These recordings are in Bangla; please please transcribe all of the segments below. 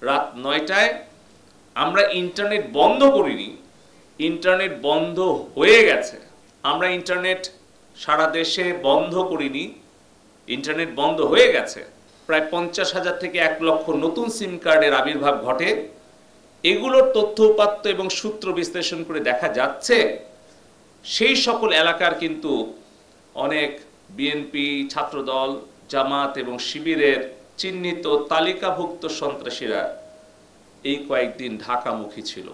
রাত ৯টায় আমরা ইন্টারনেট বন্ধ করিনি, ইন্টারনেট বন্ধ হয়ে গেছে। আমরা ইন্টারনেট সারা দেশে বন্ধ করিনি, ইন্টারনেট বন্ধ হয়ে গেছে। প্রায় ৫০,০০০ থেকে ১ লক্ষ নতুন সিম কার্ডের আবির্ভাব ঘটে। এগুলোর তথ্য উপাত্ত এবং সূত্র বিশ্লেষণ করে দেখা যাচ্ছে সেই সকল এলাকার কিন্তু অনেক বিএনপি, ছাত্রদল, জামাত এবং শিবিরের চিহ্নিত তালিকাভুক্ত সন্ত্রাসীরা এই কয়েকদিন ঢাকামুখী ছিল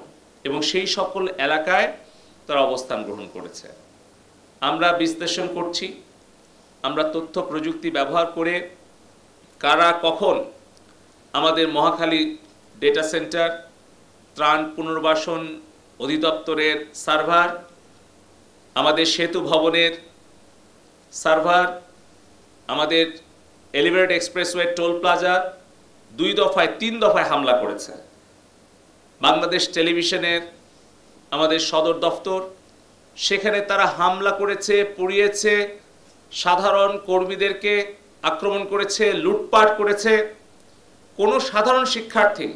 এবং সেই সকল এলাকায় তারা অবস্থান গ্রহণ করেছে। আমরা বিশ্লেষণ করছি, আমরা তথ্য প্রযুক্তি ব্যবহার করে কারা কখন আমাদের মহাখালী ডেটা সেন্টার, ত্রাণ পুনর্বাসন অধিদপ্তরের সার্ভার, আমাদের সেতু ভবনের সার্ভার, আমাদের এলিভেটেড এক্সপ্রেসওয়ে টোল প্লাজা ২ দফায় ৩ দফায় হামলা করেছে। বাংলাদেশ টেলিভিশনের আমাদের সদর দফতর, সেখানে তারা হামলা করেছে, পুড়িয়েছে, সাধারণ কর্মীদেরকে আক্রমণ করেছে, লুটপাট করেছে। কোনো সাধারণ শিক্ষার্থী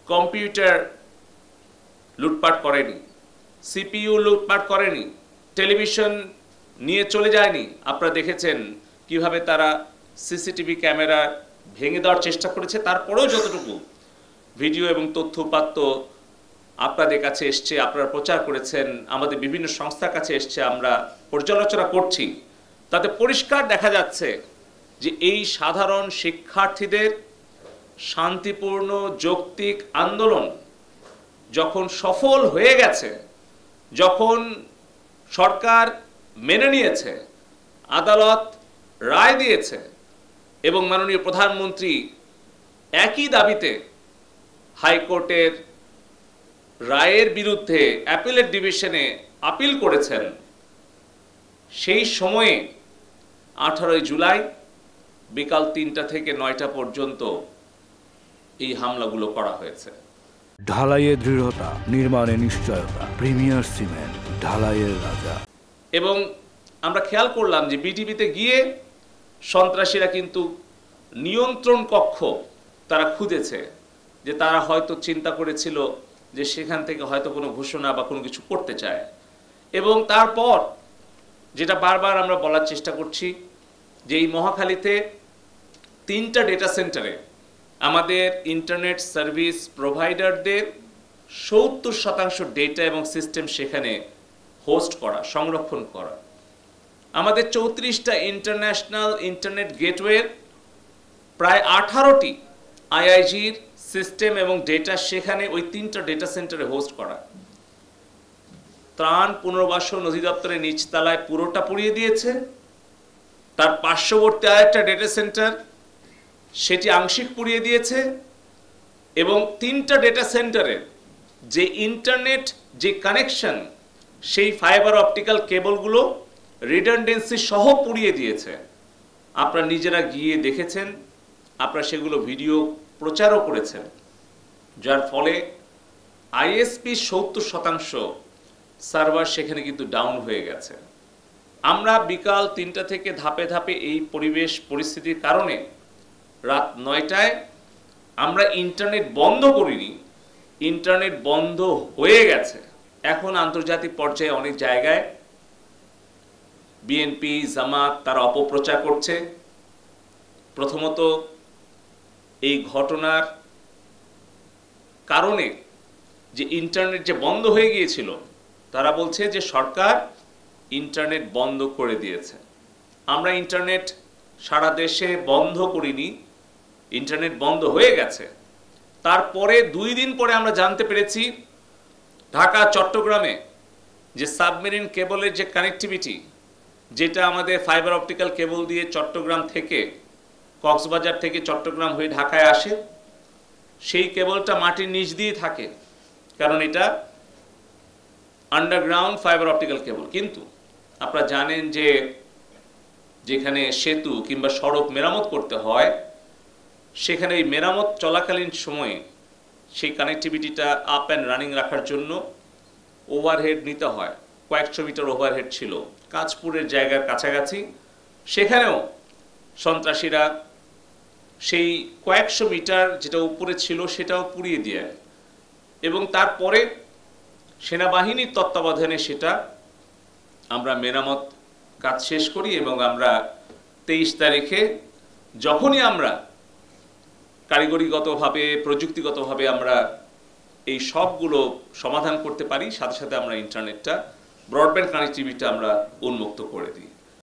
কম্পিউটার লুটপাট করেনি, সিপিইউ লুটপাট করেনি, টেলিভিশন নিয়ে চলে যায়নি। আপনারা দেখেছেন কিভাবে তারা সিসিটিভি ক্যামেরা ভেঙে দেওয়ার চেষ্টা করেছে। তারপরেও যতটুকু ভিডিও এবং তথ্য উপাত্ত আপনাদের কাছে এসছে, আপনারা প্রচার করেছেন, আমাদের বিভিন্ন সংস্থার কাছে এসছে, আমরা পর্যালোচনা করছি, তাতে পরিষ্কার দেখা যাচ্ছে যে এই সাধারণ শিক্ষার্থীদের শান্তিপূর্ণ যৌক্তিক আন্দোলন যখন সফল হয়ে গেছে, যখন সরকার মেনে নিয়েছে, আদালত রায় দিয়েছে এবং মাননীয় প্রধানমন্ত্রী একই দাবিতে হাইকোর্টের রায়ের বিরুদ্ধে অ্যাপিলেট ডিভিশনে আপিল করেছেন, সেই সময়ে 18 জুলাই বিকাল ৩টা থেকে ৯টা পর্যন্ত এই হামলাগুলো করা হয়েছে। ঢালাইয়ে দৃঢ়তা, নির্মাণে নিশ্চয়তা, প্রিমিয়ার সিমেন্ট, ঢালাইয়ের রাজা। এবং আমরা খেয়াল করলাম যে বিটিভিতে গিয়ে সন্ত্রাসীরা কিন্তু নিয়ন্ত্রণ কক্ষ তারা খুঁজেছে, যে তারা হয়তো চিন্তা করেছিল যে সেখান থেকে হয়তো কোনো ঘোষণা বা কোনো কিছু করতে চায়। এবং তারপর যেটা বারবার আমরা বলার চেষ্টা করছি যে এই মহাখালীতে 3টা ডেটা সেন্টারে আমাদের ইন্টারনেট সার্ভিস প্রোভাইডারদের 70% ডেটা এবং সিস্টেম সেখানে হোস্ট করা, সংরক্ষণ করা। আমাদের 34টা ইন্টারন্যাশনাল ইন্টারনেট গেটওয়ের প্রায় 18টি আইআইজির সিস্টেম এবং ডেটা সেখানে ওই 3টা ডেটা সেন্টারে হোস্ট করা। ত্রাণ পুনর্বাসন অধিদপ্তরের নিচতলায় পুরোটা পুড়িয়ে দিয়েছে। তার পার্শ্ববর্তী আরেকটা ডেটা সেন্টার সেটি আংশিক পুড়িয়ে দিয়েছে এবং 3টা ডেটা সেন্টারের যে ইন্টারনেট যে কানেকশন, সেই ফাইবার অপটিক্যাল কেবলগুলো রিডান্ডেন্সি সহ পুড়িয়ে দিয়েছে। আপনারা নিজেরা গিয়ে দেখেছেন, আপনারা সেগুলো ভিডিও প্রচারও করেছেন, যার ফলে আইএসপি 70% সার্ভার সেখানে কিন্তু ডাউন হয়ে গেছে। আমরা বিকাল 3টা থেকে ধাপে ধাপে এই পরিবেশ পরিস্থিতির কারণে রাত 9টায় আমরা ইন্টারনেট বন্ধ করিনি, ইন্টারনেট বন্ধ হয়ে গেছে। এখন আন্তর্জাতিক পর্যায়ে অনেক জায়গায় বিএনপি, জামাত তারা অপপ্রচার করছে। প্রথমত এই ঘটনার কারণে যে ইন্টারনেট যে বন্ধ হয়ে গিয়েছিল, তারা বলছে যে সরকার ইন্টারনেট বন্ধ করে দিয়েছে। আমরা ইন্টারনেট সারা দেশে বন্ধ করিনি, ইন্টারনেট বন্ধ হয়ে গেছে। তারপরে 2 দিন পরে আমরা জানতে পেরেছি ঢাকা চট্টগ্রামে যে সাবমেরিন কেবলের যে কানেক্টিভিটি, যেটা আমাদের ফাইবার অপটিক্যাল কেবল দিয়ে চট্টগ্রাম থেকে, কক্সবাজার থেকে চট্টগ্রাম হয়ে ঢাকায় আসে, সেই কেবলটা মাটির নিচ দিয়ে থাকে, কারণ এটা আন্ডারগ্রাউন্ড ফাইবার অপটিক্যাল কেবল। কিন্তু আপনারা জানেন যে যেখানে সেতু কিংবা সড়ক মেরামত করতে হয়, সেখানে এই মেরামত চলাকালীন সময়ে সেই কানেক্টিভিটিটা আপ অ্যান্ড রানিং রাখার জন্য ওভারহেড নিতে হয়। কয়েকশো মিটার ওভারহেড ছিল কাঁচপুরের জায়গার কাছাকাছি। সেখানেও সন্ত্রাসীরা সেই কয়েকশো মিটার যেটা উপরে ছিল সেটাও পুড়িয়ে দিয়ে, এবং তারপরে সেনাবাহিনীর তত্ত্বাবধানে সেটা আমরা মেরামত কাজ শেষ করি এবং আমরা 23 তারিখে যখনই আমরা কারিগরিগতভাবে প্রযুক্তিগতভাবে আমরা এই সবগুলো সমাধান করতে পারি, সাথে সাথে আমরা ইন্টারনেটটা ব্রডব্যান্ড কানেক্টিভিটি আমরা উন্মুক্ত করে দিই।